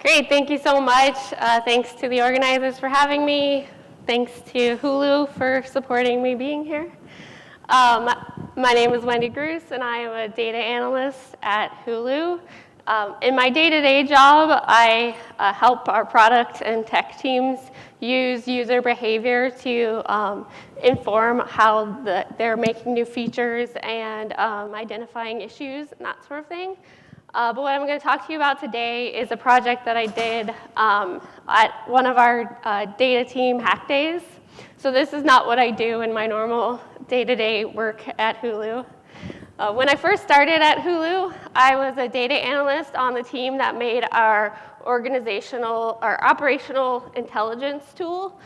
Great, thank you so much. Thanks to the organizers for having me. Thanks to Hulu for supporting me being here. My name is Wendy Grus, and I am a data analyst at Hulu. In my day-to-day job, I help our product and tech teams use user behavior to inform how they're making new features and identifying issues and that sort of thing. But what I'm going to talk to you about today is a project that I did at one of our data team hack days. So this is not what I do in my normal day-to-day work at Hulu. When I first started at Hulu, I was a data analyst on the team that made our operational intelligence tool,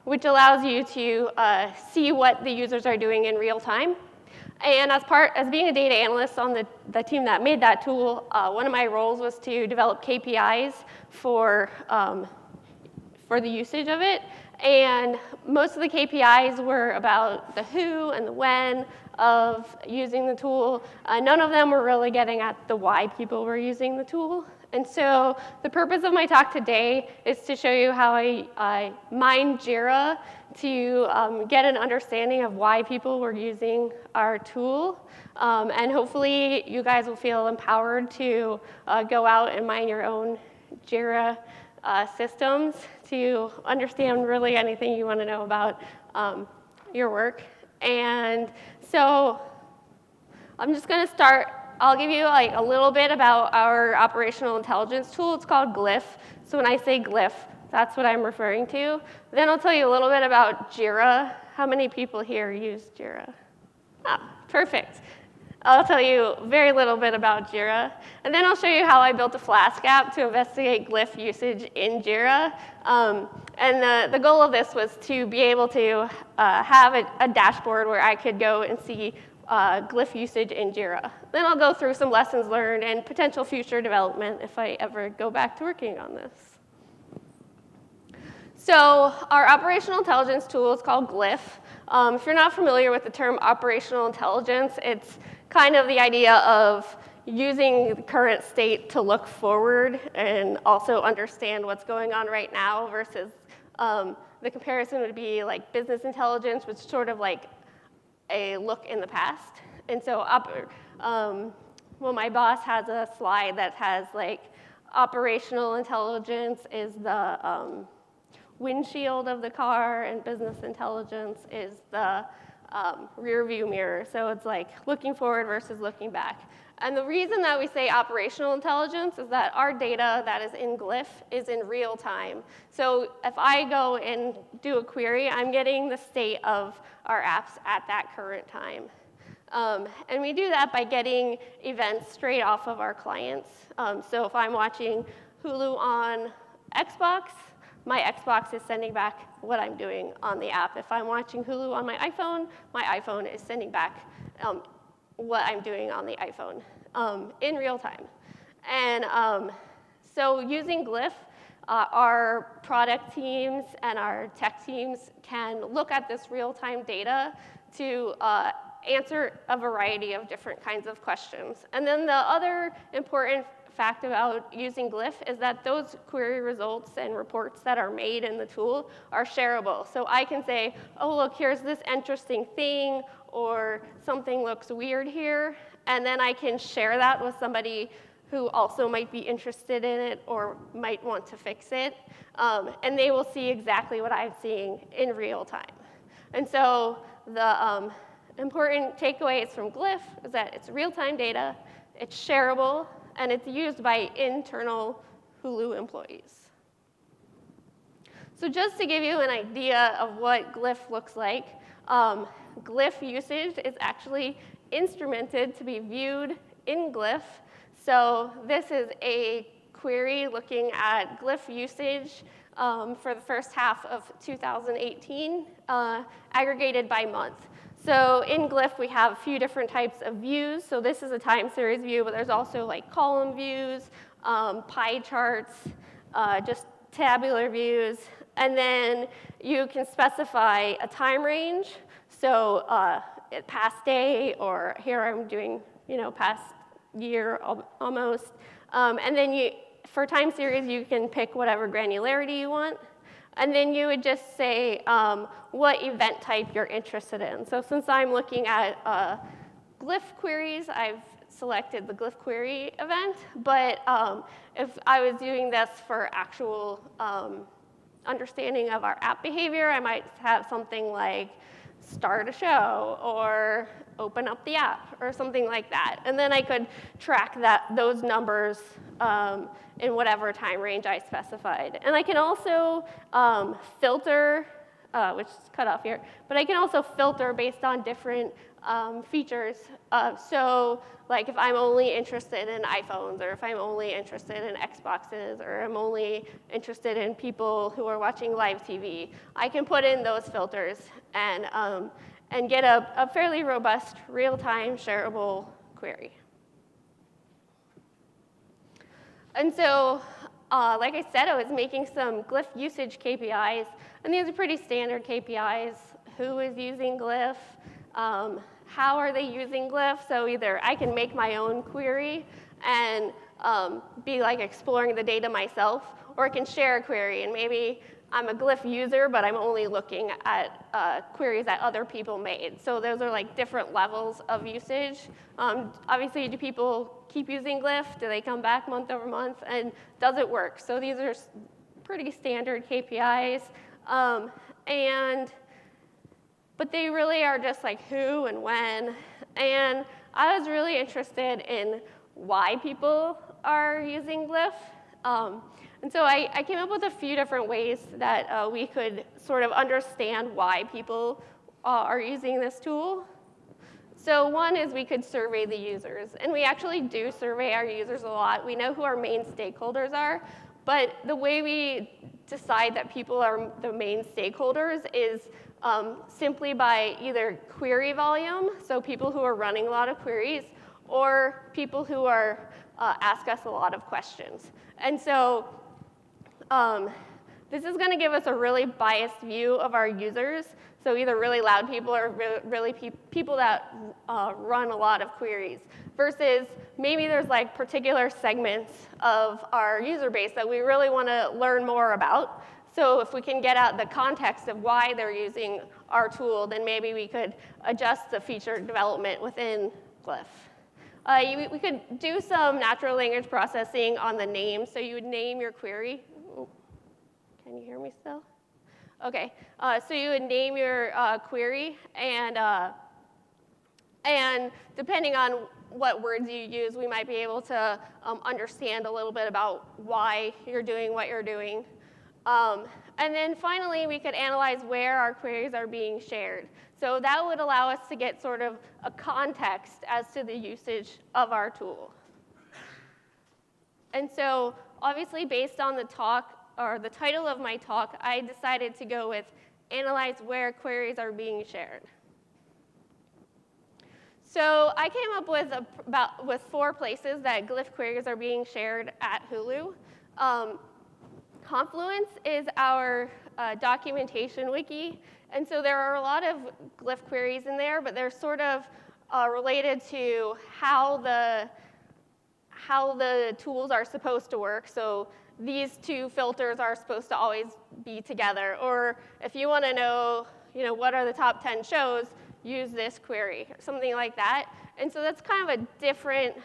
which allows you to see what the users are doing in real time. And as being a data analyst on the team that made that tool, one of my roles was to develop KPIs for the usage of it. And most of the KPIs were about the who and the when of using the tool. None of them were really getting at the why people were using the tool. And so the purpose of my talk today is to show you how I mined JIRA to get an understanding of why people were using our tool. And hopefully you guys will feel empowered to go out and mine your own JIRA systems to understand really anything you want to know about your work. And so I'm just going to start. I'll give you a little bit about our operational intelligence tool. It's called Glyph. So when I say Glyph, that's what I'm referring to. Then I'll tell you a little bit about JIRA. How many people here use JIRA? Perfect. I'll tell you very little bit about JIRA. And then I'll show you how I built a Flask app to investigate Glyph usage in JIRA. And the goal of this was to be able to have a dashboard where I could go and see Glyph usage in JIRA. Then I'll go through some lessons learned and potential future development if I ever go back to working on this. So our operational intelligence tool is called Glyph. If you're not familiar with the term operational intelligence, it's kind of the idea of using the current state to look forward and also understand what's going on right now versus the comparison would be like business intelligence, which is sort of like a look in the past. And so my boss has a slide that has like operational intelligence is the windshield of the car, and business intelligence is the rear view mirror. So it's like looking forward versus looking back. And the reason that we say operational intelligence is that our data that is in Glyph is in real time. So if I go and do a query, I'm getting the state of our apps at that current time. And we do that by getting events straight off of our clients. So if I'm watching Hulu on Xbox, my Xbox is sending back what I'm doing on the app. If I'm watching Hulu on my iPhone is sending back what I'm doing on the iPhone in real time. And so using Glyph, our product teams and our tech teams can look at this real-time data to answer a variety of different kinds of questions. And then the other important fact about using Glyph is that those query results and reports that are made in the tool are shareable. So I can say, oh, look, here's this interesting thing, or something looks weird here, and then I can share that with somebody who also might be interested in it or might want to fix it, and they will see exactly what I'm seeing in real time. And so the important takeaways from Glyph is that it's real-time data, it's shareable, and it's used by internal Hulu employees. So just to give you an idea of what Glyph looks like, Glyph usage is actually instrumented to be viewed in Glyph. So this is a query looking at Glyph usage for the first half of 2018, aggregated by month. So in Glyph, we have a few different types of views. So this is a time series view, but there's also like column views, pie charts, just tabular views. And then you can specify a time range. So past day, or here I'm doing, past year almost. And then for time series, you can pick whatever granularity you want. And then you would just say what event type you're interested in. So since I'm looking at Glyph queries, I've selected the Glyph query event. But if I was doing this for actual understanding of our app behavior, I might have something like start a show or open up the app or something like that. And then I could track those numbers in whatever time range I specified. And I can also filter, which is cut off here, but I can also filter based on different features. So like if I'm only interested in iPhones, or if I'm only interested in Xboxes, or I'm only interested in people who are watching live TV, I can put in those filters and get a fairly robust real-time shareable query. And so, like I said, I was making some Glyph usage KPIs, and these are pretty standard KPIs. Who is using Glyph? How are they using Glyph? So either I can make my own query and be like exploring the data myself, or I can share a query, and maybe I'm a Glyph user, but I'm only looking at queries that other people made. So those are like different levels of usage. Obviously, do people keep using Glyph? Do they come back month over month? And does it work? So these are pretty standard KPIs. But they really are just like who and when. And I was really interested in why people are using Glyph. And so I came up with a few different ways that we could sort of understand why people are using this tool. So one is we could survey the users. And we actually do survey our users a lot. We know who our main stakeholders are. But the way we decide that people are the main stakeholders is simply by either query volume, so people who are running a lot of queries, or people who are ask us a lot of questions. And so this is going to give us a really biased view of our users, so either really loud people or really people that run a lot of queries, versus maybe there's like particular segments of our user base that we really want to learn more about. So if we can get out the context of why they're using our tool, then maybe we could adjust the feature development within Glyph. We could do some natural language processing on the name. So you would name your query. Ooh, can you hear me still? OK. So you would name your query. And depending on what words you use, we might be able to understand a little bit about why you're doing what you're doing. And then finally, we could analyze where our queries are being shared. So that would allow us to get sort of a context as to the usage of our tool. And so obviously, based on the talk, or the title of my talk, I decided to go with analyze where queries are being shared. So I came up with 4 places that Glyph queries are being shared at Hulu. Confluence is our documentation wiki. And so there are a lot of Glyph queries in there, but they're sort of related to how the tools are supposed to work. So these 2 filters are supposed to always be together. Or if you want to know, what are the top 10 shows, use this query, or something like that. And so that's kind of a different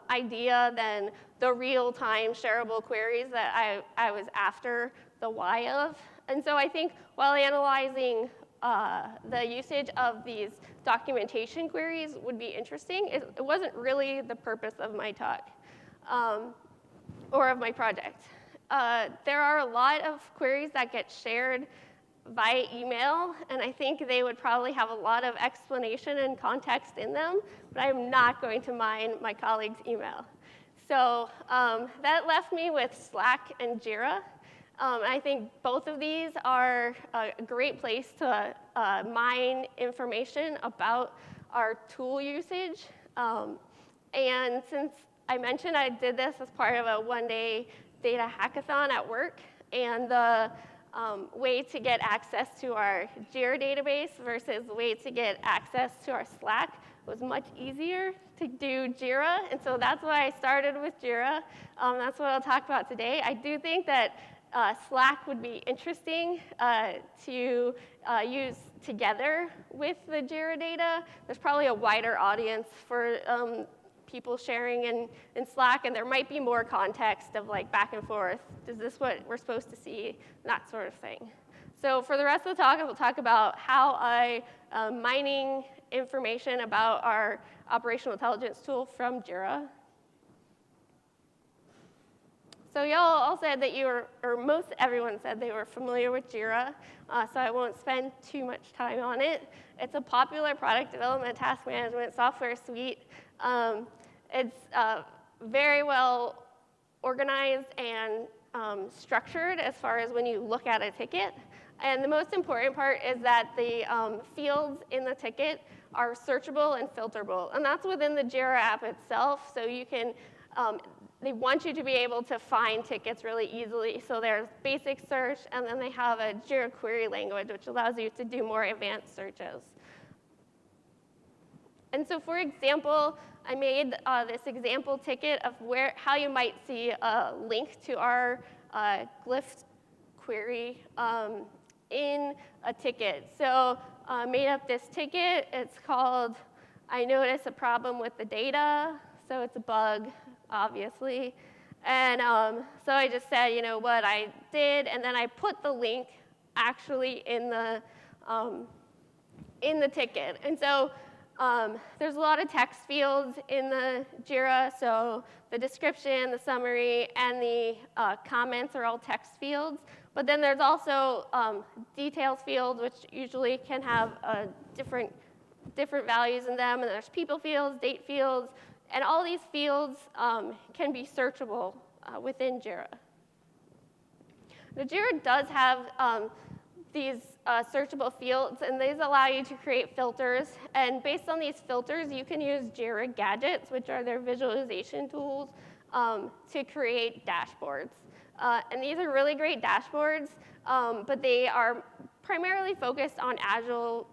idea than the real-time shareable queries that I was after the why of. And so I think while analyzing the usage of these documentation queries would be interesting, it wasn't really the purpose of my talk or of my project. There are a lot of queries that get shared via email, and I think they would probably have a lot of explanation and context in them, but I'm not going to mine my colleague's email. So that left me with Slack and JIRA. I think both of these are a great place to mine information about our tool usage. And since I mentioned I did this as part of a one-day data hackathon at work, and the way to get access to our JIRA database versus the way to get access to our Slack was much easier to do JIRA, and so that's why I started with JIRA. That's what I'll talk about today. I do think that Slack would be interesting to use together with the JIRA data. There's probably a wider audience for people sharing in Slack, and there might be more context of like back and forth. Is this what we're supposed to see? That sort of thing. So for the rest of the talk, I will talk about how I mining information about our operational intelligence tool from JIRA. So y'all all said that you were, or most everyone said they were familiar with JIRA, so I won't spend too much time on it. It's a popular product development task management software suite. It's very well organized and structured as far as when you look at a ticket. And the most important part is that the fields in the ticket are searchable and filterable. And that's within the JIRA app itself, so you can, they want you to be able to find tickets really easily. So there's basic search, and then they have a JIRA query language, which allows you to do more advanced searches. And so for example, I made this example ticket of how you might see a link to our Glyph query in a ticket. So I made up this ticket. It's called, I noticed a problem with the data. So it's a bug, obviously. And so I just said, you know, what I did, and then I put the link actually in the ticket. And so there's a lot of text fields in the JIRA, so the description, the summary, and the comments are all text fields. But then there's also details fields, which usually can have different values in them. And there's people fields, date fields, and all these fields can be searchable within JIRA. The JIRA does have these searchable fields, and these allow you to create filters. And based on these filters, you can use JIRA gadgets, which are their visualization tools, to create dashboards. And these are really great dashboards, but they are primarily focused on agile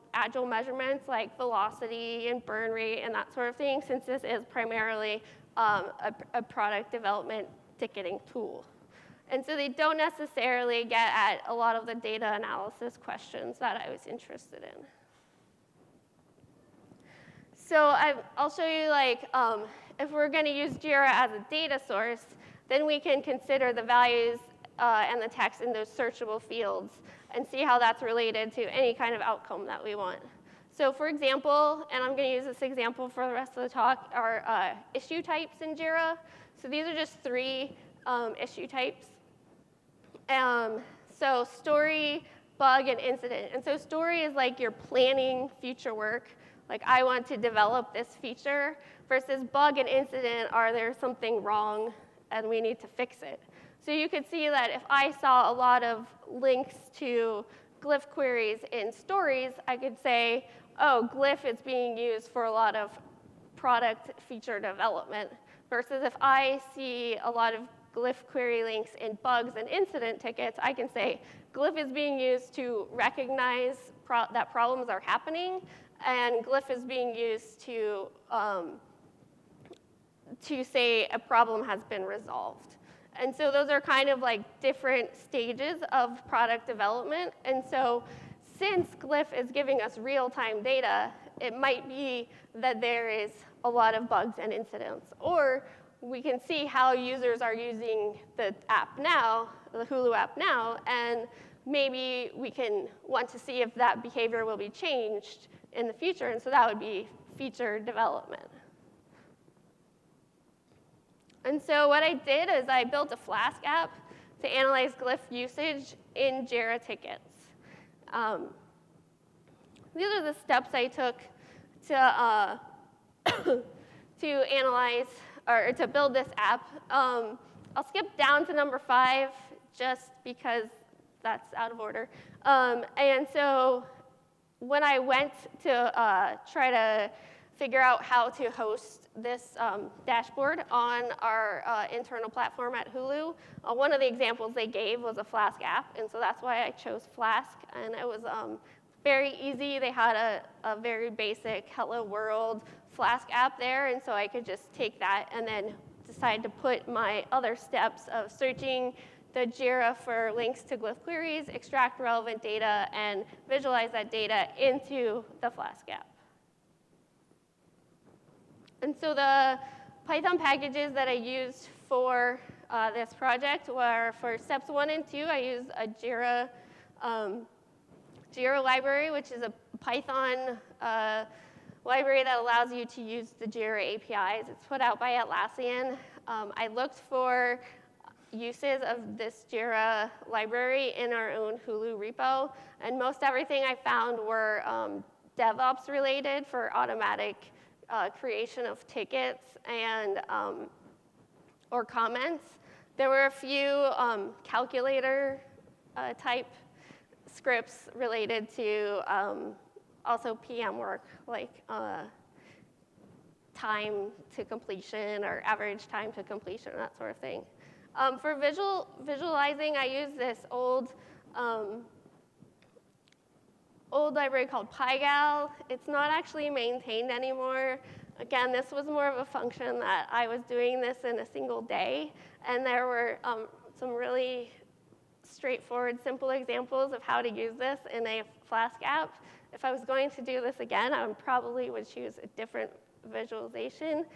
measurements like velocity and burn rate and that sort of thing, since this is primarily a product development ticketing tool. And so they don't necessarily get at a lot of the data analysis questions that I was interested in. So I'll show you, like, if we're going to use JIRA as a data source, then we can consider the values and the text in those searchable fields and see how that's related to any kind of outcome that we want. So for example, and I'm going to use this example for the rest of the talk, are issue types in JIRA. So these are just 3 issue types. So story, bug, and incident. And so story is like you're planning future work. Like, I want to develop this feature, versus bug and incident are there's something wrong and we need to fix it. So you could see that if I saw a lot of links to Glyph queries in stories, I could say, oh, Glyph is being used for a lot of product feature development. Versus if I see a lot of Glyph query links in bugs and incident tickets, I can say Glyph is being used to recognize that problems are happening, and Glyph is being used to say a problem has been resolved. And so those are kind of like different stages of product development. And so since Glyph is giving us real-time data, it might be that there is a lot of bugs and incidents. Or we can see how users are using the app now, the Hulu app now, and maybe we can want to see if that behavior will be changed in the future, and so that would be feature development. And so what I did is I built a Flask app to analyze Glyph usage in JIRA tickets. These are the steps I took to to analyze, or to build this app. I'll skip down to number 5 just because that's out of order. And so when I went to try to figure out how to host this dashboard on our internal platform at Hulu, one of the examples they gave was a Flask app, and so that's why I chose Flask, and it was very easy. They had a very basic Hello World Flask app there, and so I could just take that and then decide to put my other steps of searching the JIRA for links to Glyph queries, extract relevant data, and visualize that data into the Flask app. And so the Python packages that I used for this project were, for steps 1 and 2, I used a JIRA library, which is a Python library that allows you to use the JIRA APIs. It's put out by Atlassian. I looked for uses of this JIRA library in our own Hulu repo, and most everything I found were DevOps related for automatic creation of tickets and or comments. There were a few calculator type scripts related to also PM work, like time to completion or average time to completion, that sort of thing. For visualizing, I use this old library called PyGal. It's not actually maintained anymore. Again, this was more of a function that I was doing this in a single day, and there were some really straightforward, simple examples of how to use this in a Flask app. If I was going to do this again, I probably would choose a different visualization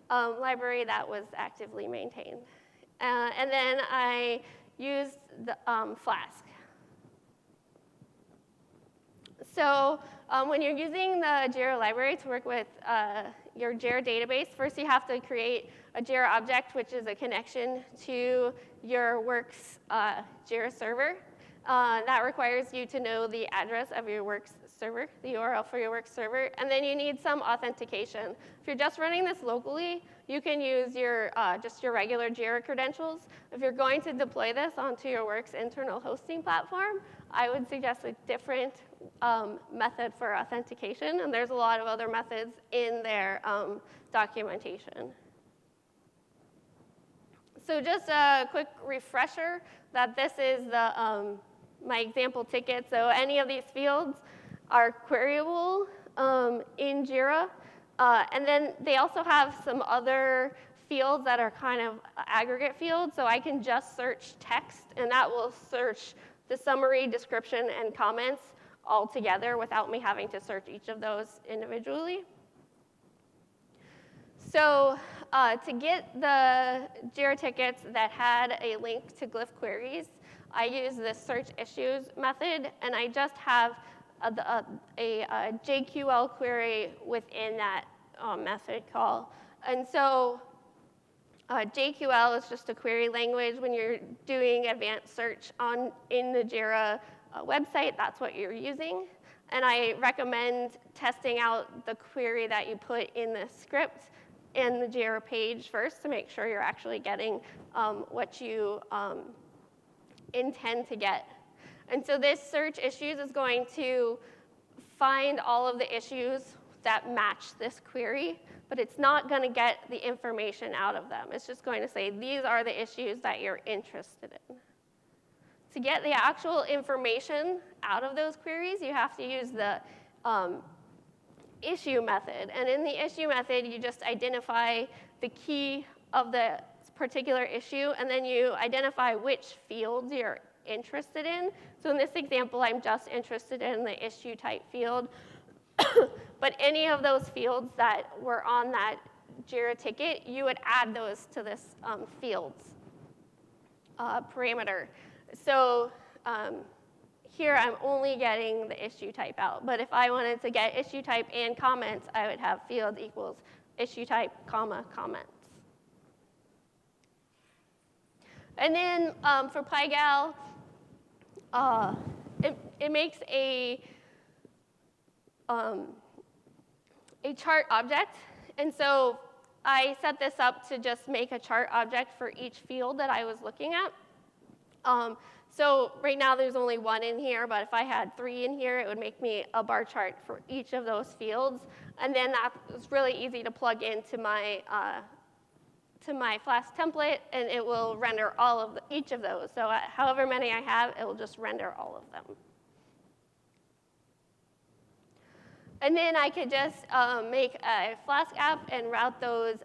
library that was actively maintained. And then I used the Flask. So when you're using the JIRA library to work with your JIRA database, first you have to create a JIRA object, which is a connection to your Works JIRA server. That requires you to know the address of your Works server, the URL for your Works server, and then you need some authentication. If you're just running this locally, you can use your just your regular JIRA credentials. If you're going to deploy this onto your Works internal hosting platform, I would suggest a different method for authentication, and there's a lot of other methods in their documentation. So just a quick refresher that this is the my example ticket. So any of these fields are queryable in JIRA. And then they also have some other fields that are kind of aggregate fields. So I can just search text, and that will search the summary, description, and comments all together without me having to search each of those individually. So to get the JIRA tickets that had a link to Glyph queries, I use this search issues method, and I just have a JQL query within that method call. And so JQL is just a query language. When you're doing advanced search in the JIRA website, that's what you're using. And I recommend testing out the query that you put in the script in the JIRA page first to make sure you're actually getting what you intend to get. And so this search issues is going to find all of the issues that match this query, but it's not going to get the information out of them. It's just going to say, these are the issues that you're interested in. To get the actual information out of those queries, you have to use the issue method. And in the issue method, you just identify the key of the particular issue, and then you identify which fields you're interested in. So in this example, I'm just interested in the issue type field. But any of those fields that were on that JIRA ticket, you would add those to this fields parameter. So here I'm only getting the issue type out. But if I wanted to get issue type and comments, I would have field equals issue type, comma, comments. And then for PyGal, it makes a chart object. And so I set this up to just make a chart object for each field that I was looking at. So right now there's only one in here, but if I had 3 in here, it would make me a bar chart for each of those fields. And then that was really easy to plug into my Flask template, and it will render all of each of those. So however many I have, it will just render all of them. And then I could just make a Flask app and route those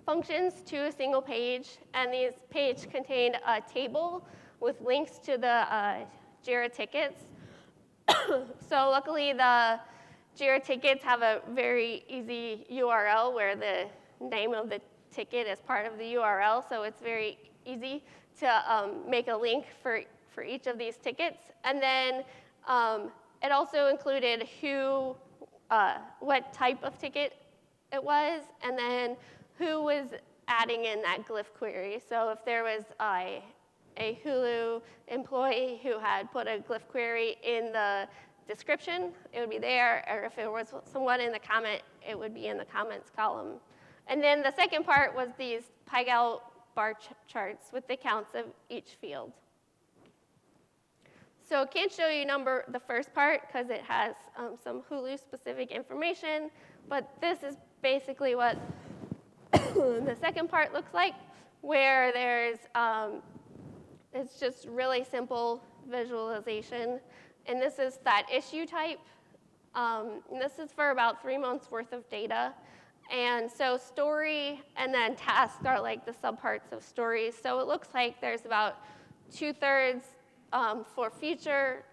functions to a single page. And these pages contained a table with links to the JIRA tickets. So luckily, the JIRA tickets have a very easy URL where the name of the ticket is part of the URL. So it's very easy to make a link for each of these tickets. And then it also included what type of ticket it was, and then who was adding in that Glyph query. So if there was a Hulu employee who had put a Glyph query in the description, it would be there, or if it was someone in the comment, it would be in the comments column. And then the second part was these PyGal bar charts with the counts of each field. So I can't show you the first part because it has some Hulu-specific information, but this is basically what the second part looks like, where there's it's just really simple visualization. And this is that issue type. And this is for about 3 months worth of data. And so story and then tasks are like the subparts of stories. So it looks like there's about 2/3 for feature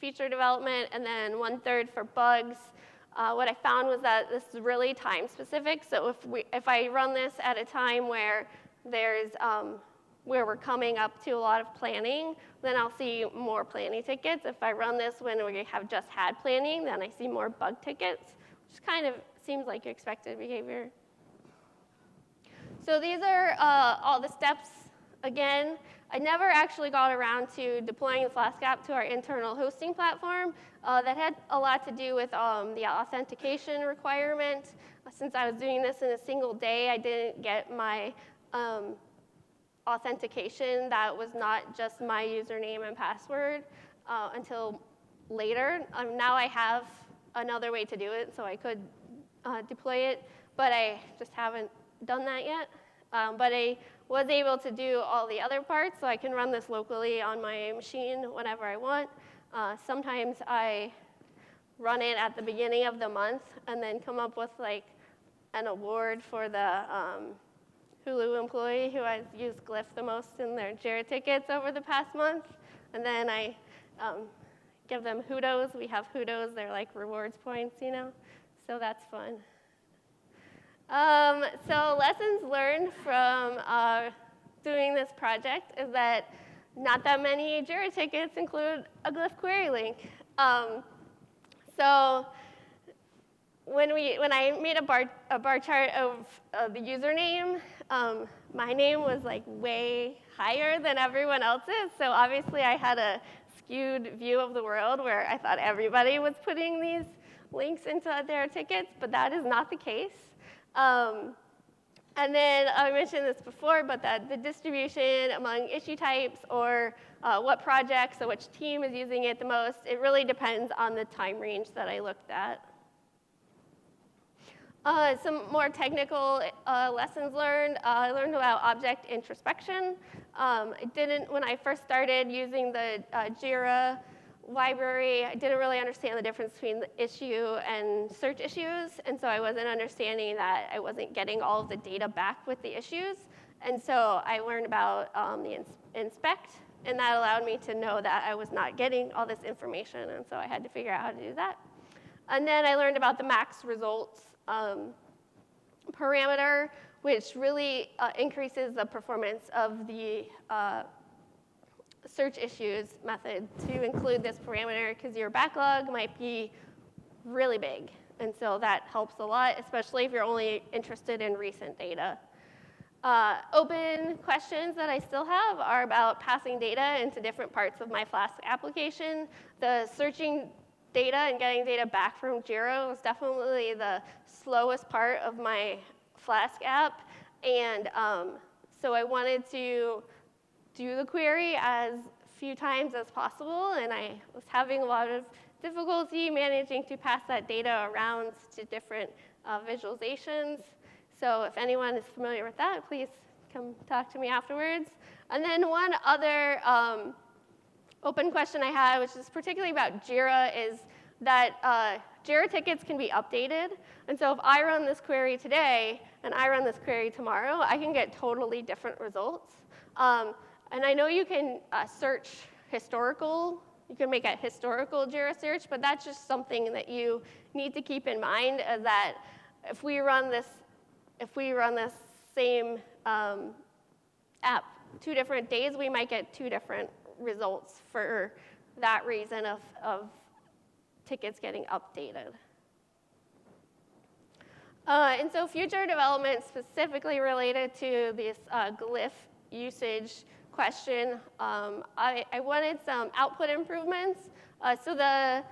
development and then 1/3 for bugs. What I found was that this is really time specific. So if I run this at a time where where we're coming up to a lot of planning, then I'll see more planning tickets. If I run this when we have just had planning, then I see more bug tickets, which kind of seems like your expected behavior. So these are all the steps. Again, I never actually got around to deploying the Flask app to our internal hosting platform. That had a lot to do with the authentication requirement. Since I was doing this in a single day, I didn't get my authentication that was not just my username and password until later. Now I have another way to do it, so I could deploy it, but I just haven't done that yet. But I was able to do all the other parts, so I can run this locally on my machine whenever I want. Sometimes I run it at the beginning of the month and then come up with like an award for the Hulu employee who has used Glyph the most in their JIRA tickets over the past month. And then I give them Hudos. We have Hudos. They're like rewards points, you know? So that's fun. So lessons learned from doing this project is that not that many JIRA tickets include a Glyph query link. So when I made a bar chart of the username, my name was like way higher than everyone else's. So obviously I had a skewed view of the world where I thought everybody was putting these links into their tickets, but that is not the case. And then I mentioned this before, but that the distribution among issue types or what projects or which team is using it the most, it really depends on the time range that I looked at. Some more technical lessons learned. I learned about object introspection. When I first started using the JIRA library, I didn't really understand the difference between the issue and search issues, and so I wasn't understanding that I wasn't getting all of the data back with the issues. And so I learned about the inspect, and that allowed me to know that I was not getting all this information, and so I had to figure out how to do that. And then I learned about the max results parameter, which really increases the performance of the search issues method to include this parameter because your backlog might be really big. And so that helps a lot, especially if you're only interested in recent data. Open questions that I still have are about passing data into different parts of my Flask application. The searching data and getting data back from JIRA was definitely the slowest part of my Flask app. And so I wanted to do the query as few times as possible, and I was having a lot of difficulty managing to pass that data around to different visualizations. So if anyone is familiar with that, please come talk to me afterwards. And then one other open question I had, which is particularly about JIRA, is that JIRA tickets can be updated. And so if I run this query today and I run this query tomorrow, I can get totally different results. And I know you can search historical. You can make a historical JIRA search, but that's just something that you need to keep in mind, is that if we run this same app 2 different days, we might get 2 different results for that reason of tickets getting updated. And so future development specifically related to this Glyph usage question, I wanted some output improvements. So the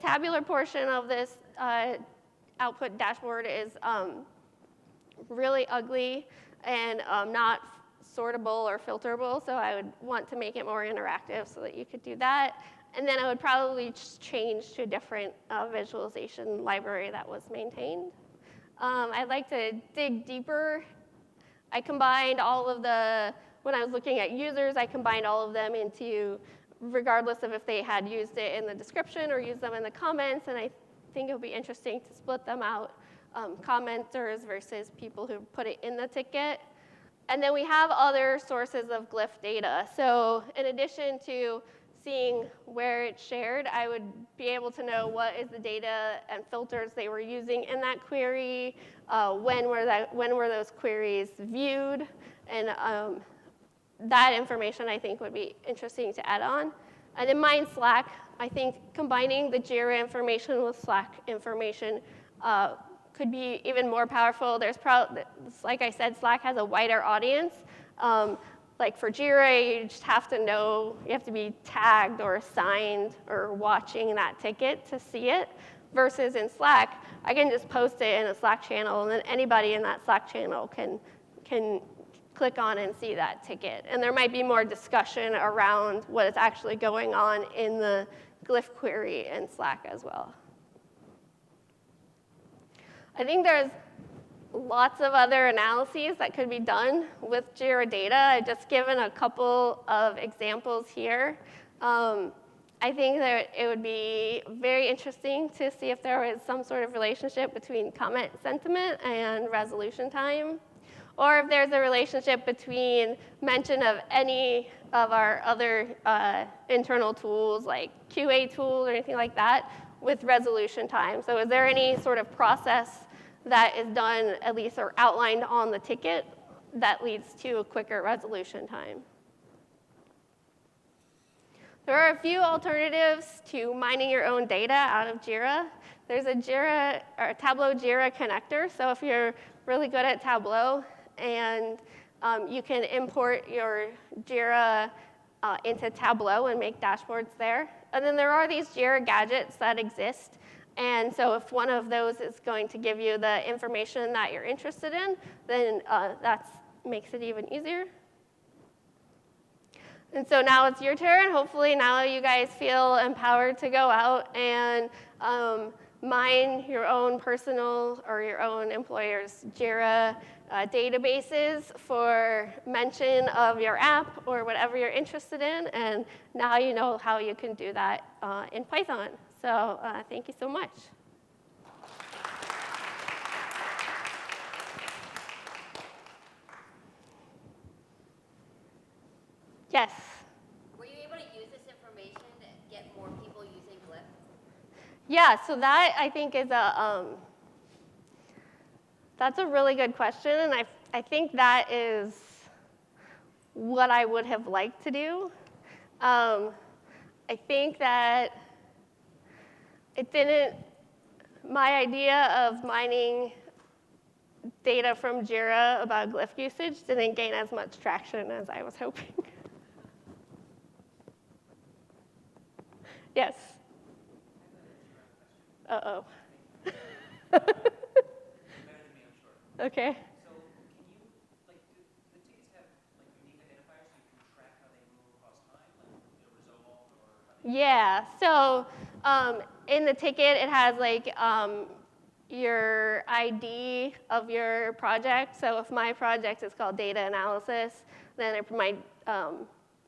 tabular portion of this output dashboard is really ugly and not sortable or filterable, so I would want to make it more interactive so that you could do that. And then I would probably just change to a different visualization library that was maintained. I'd like to dig deeper. I combined all of when I was looking at users, I combined all of them into, regardless of if they had used it in the description or used them in the comments, and I think it would be interesting to split them out, commenters versus people who put it in the ticket. And then we have other sources of Glyph data. So in addition to seeing where it's shared, I would be able to know what is the data and filters they were using in that query, when were those queries viewed, and that information I think would be interesting to add on. And in mine Slack, I think combining the JIRA information with Slack information could be even more powerful. There's probably, like I said, Slack has a wider audience. Like for JIRA, you just have to know, you have to be tagged or assigned or watching that ticket to see it. Versus in Slack, I can just post it in a Slack channel, and then anybody in that Slack channel can click on and see that ticket. And there might be more discussion around what is actually going on in the Glyph query in Slack as well. I think there's lots of other analyses that could be done with JIRA data. I've just given a couple of examples here. I think that it would be very interesting to see if there was some sort of relationship between comment sentiment and resolution time, or if there's a relationship between mention of any of our other internal tools, like QA tools or anything like that, with resolution time. So is there any sort of process that is done, at least, or outlined on the ticket that leads to a quicker resolution time? There are a few alternatives to mining your own data out of JIRA. There's a JIRA or a Tableau JIRA connector. So if you're really good at Tableau and you can import your JIRA into Tableau and make dashboards there. And then there are these JIRA gadgets that exist. And so if one of those is going to give you the information that you're interested in, then that makes it even easier. And so now it's your turn. Hopefully now you guys feel empowered to go out and mine your own personal or your own employer's JIRA databases for mention of your app or whatever you're interested in. And now you know how you can do that in Python. So thank you so much. Yes? Were you able to use this information to get more people using Glyph? Yeah, so that I think is that's a really good question, and I think that is what I would have liked to do. I think that my idea of mining data from JIRA about Glyph usage didn't gain as much traction as I was hoping. Yes? Uh-oh. Okay. So can you, like, do the tickets have, like, unique identifiers so you can track how they move across time, like, resolved or how they... Yeah, so in the ticket, it has, like, your ID of your project. So if my project is called data analysis, then it might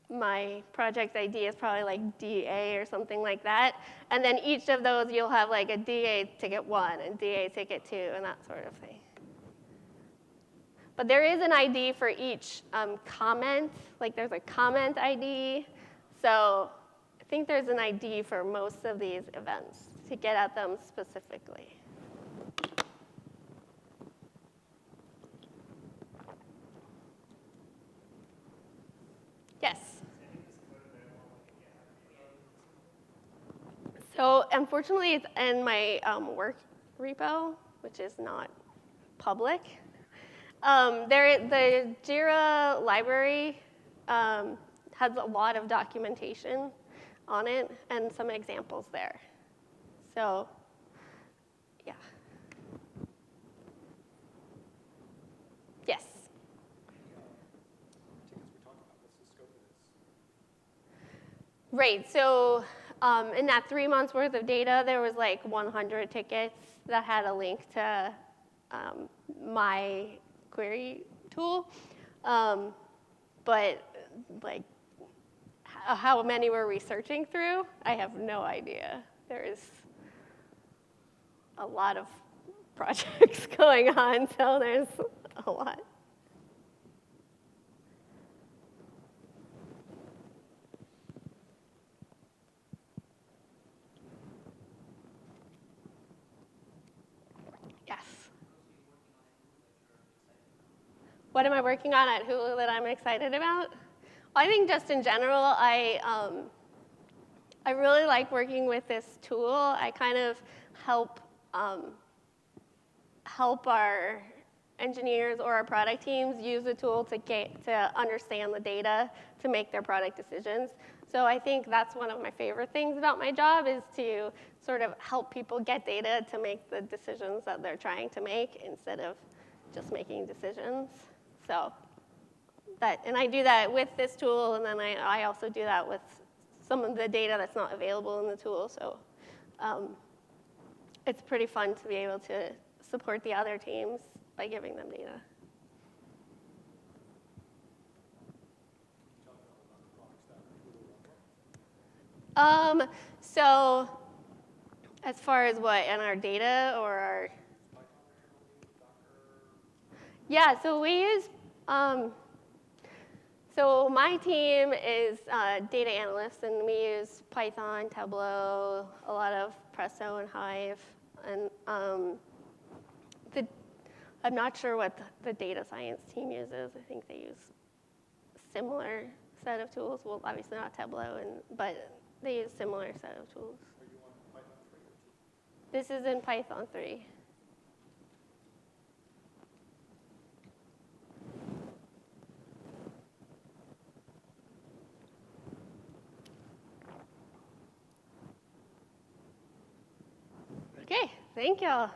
my project ID is probably like DA or something like that. And then each of those, you'll have like a DA ticket 1 and DA ticket 2 and that sort of thing. But there is an ID for each comment. Like there's a comment ID. So I think there's an ID for most of these events to get at them specifically. Yes? So unfortunately, it's in my work repo, which is not public. The JIRA library has a lot of documentation on it and some examples there. So, yeah. Yes? Right, so in that 3 months worth of data, there was like 100 tickets that had a link to my query tool. But like how many we're researching through, I have no idea. There is a lot of projects going on, so there's a lot. Yes. What am I working on at Hulu that I'm excited about? I think just in general, I really like working with this tool. I kind of help our engineers or our product teams use the tool to understand the data to make their product decisions. So I think that's one of my favorite things about my job is to sort of help people get data to make the decisions that they're trying to make instead of just making decisions. So and I do that with this tool, and then I also do that with some of the data that's not available in the tool. So it's pretty fun to be able to support the other teams by giving them data. So as far as what, in our data or our? Yeah, so we use, so my team is data analysts, and we use Python, Tableau, a lot of Presto and Hive, and I'm not sure what the data science team uses. I think they use a similar set of tools. Well, obviously not Tableau, but they use similar set of tools. Are you on Python 3 or 2? This is in Python 3. Okay, thank y'all.